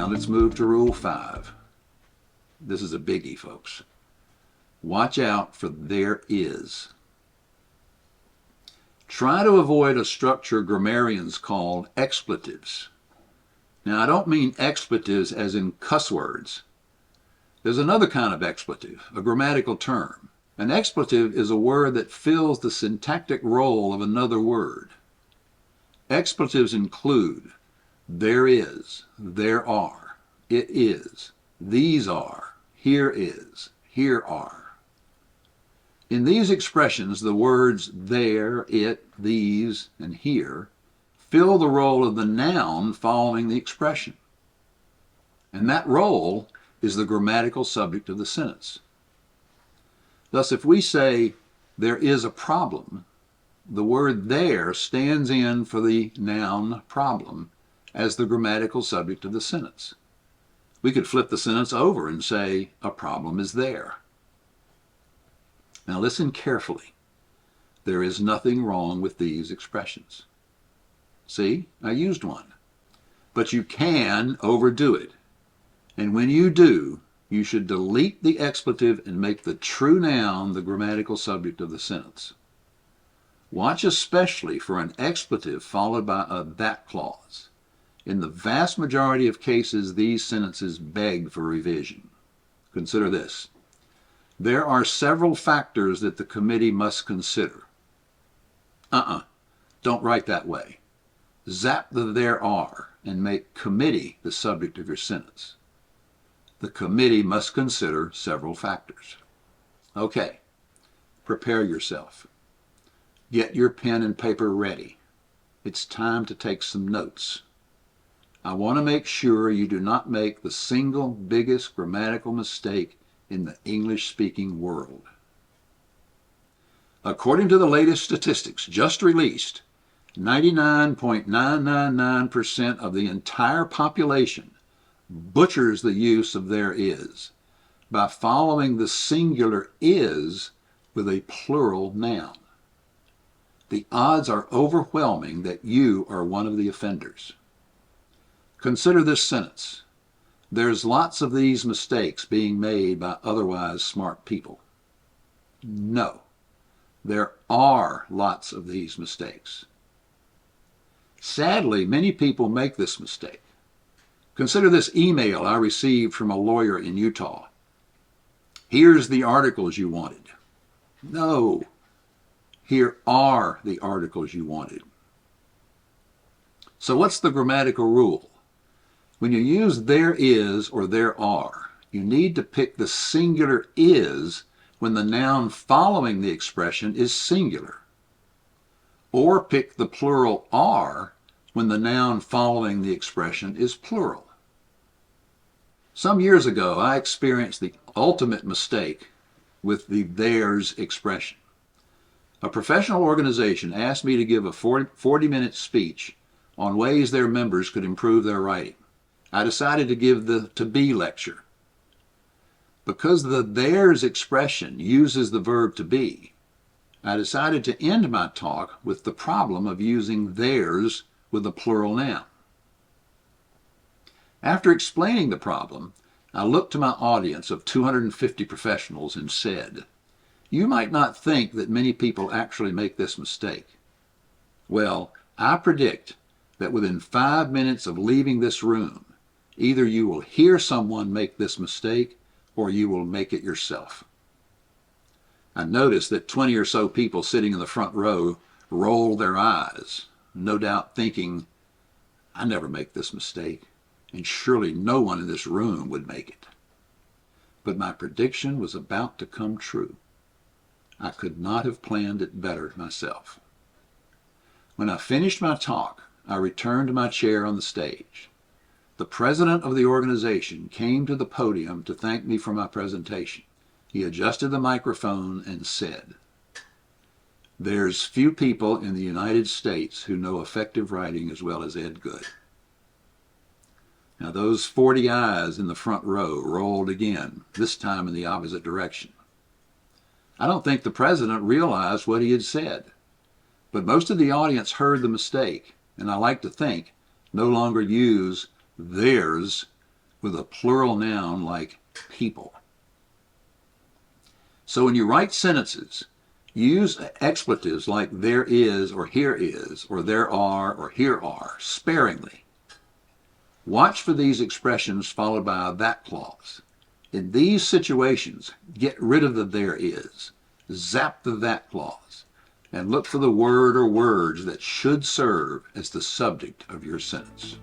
Now let's move to Rule 5. This is a biggie, folks. Watch out for there is. Try to avoid a structure grammarians call expletives. Now, I don't mean expletives as in cuss words. There's another kind of expletive, a grammatical term. An expletive is a word that fills the syntactic role of another word. Expletives include there is, there are, it is, these are, here is, here are. In these expressions, the words there, it, these, and here fill the role of the noun following the expression. And that role is the grammatical subject of the sentence. Thus, if we say there is a problem, the word there stands in for the noun problem as the grammatical subject of the sentence. We could flip the sentence over and say a problem is there. Now listen carefully. There is nothing wrong with these expressions. See, I used one. But you can overdo it. And when you do, you should delete the expletive and make the true noun the grammatical subject of the sentence. Watch especially for an expletive followed by a that clause. In the vast majority of cases, these sentences beg for revision. Consider this. There are several factors that the committee must consider. Don't write that way. Zap the there are and make committee the subject of your sentence. The committee must consider several factors. Okay, prepare yourself. Get your pen and paper ready. It's time to take some notes. I want to make sure you do not make the single biggest grammatical mistake in the English-speaking world. According to the latest statistics just released, 99.999% of the entire population butchers the use of there is by following the singular is with a plural noun. The odds are overwhelming that you are one of the offenders. Consider this sentence. There's lots of these mistakes being made by otherwise smart people. No, there are lots of these mistakes. Sadly, many people make this mistake. Consider this email I received from a lawyer in Utah. Here's the articles you wanted. No, here are the articles you wanted. So what's the grammatical rule? When you use there is or there are, you need to pick the singular is when the noun following the expression is singular, or pick the plural are when the noun following the expression is plural. Some years ago, I experienced the ultimate mistake with the theirs expression. A professional organization asked me to give a 40-minute speech on ways their members could improve their writing. I decided to give the to be lecture. Because the theirs expression uses the verb to be, I decided to end my talk with the problem of using theirs with a plural noun. After explaining the problem, I looked to my audience of 250 professionals and said, "You might not think that many people actually make this mistake. Well, I predict that within 5 minutes of leaving this room, either you will hear someone make this mistake or you will make it yourself." I noticed that 20 or so people sitting in the front row rolled their eyes, no doubt thinking, I never make this mistake, and surely no one in this room would make it. But my prediction was about to come true. I could not have planned it better myself. When I finished my talk, I returned to my chair on the stage. The president of the organization came to the podium to thank me for my presentation. He adjusted the microphone and said, "There's few people in the United States who know effective writing as well as Ed Good." Now those 40 eyes in the front row rolled again, this time in the opposite direction. I don't think the president realized what he had said, but most of the audience heard the mistake, and I like to think no longer use theirs with a plural noun like people. So when you write sentences, use expletives like there is or here is or there are or here are sparingly. Watch for these expressions followed by a that clause. In these situations, get rid of the there is, zap the that clause, and look for the word or words that should serve as the subject of your sentence.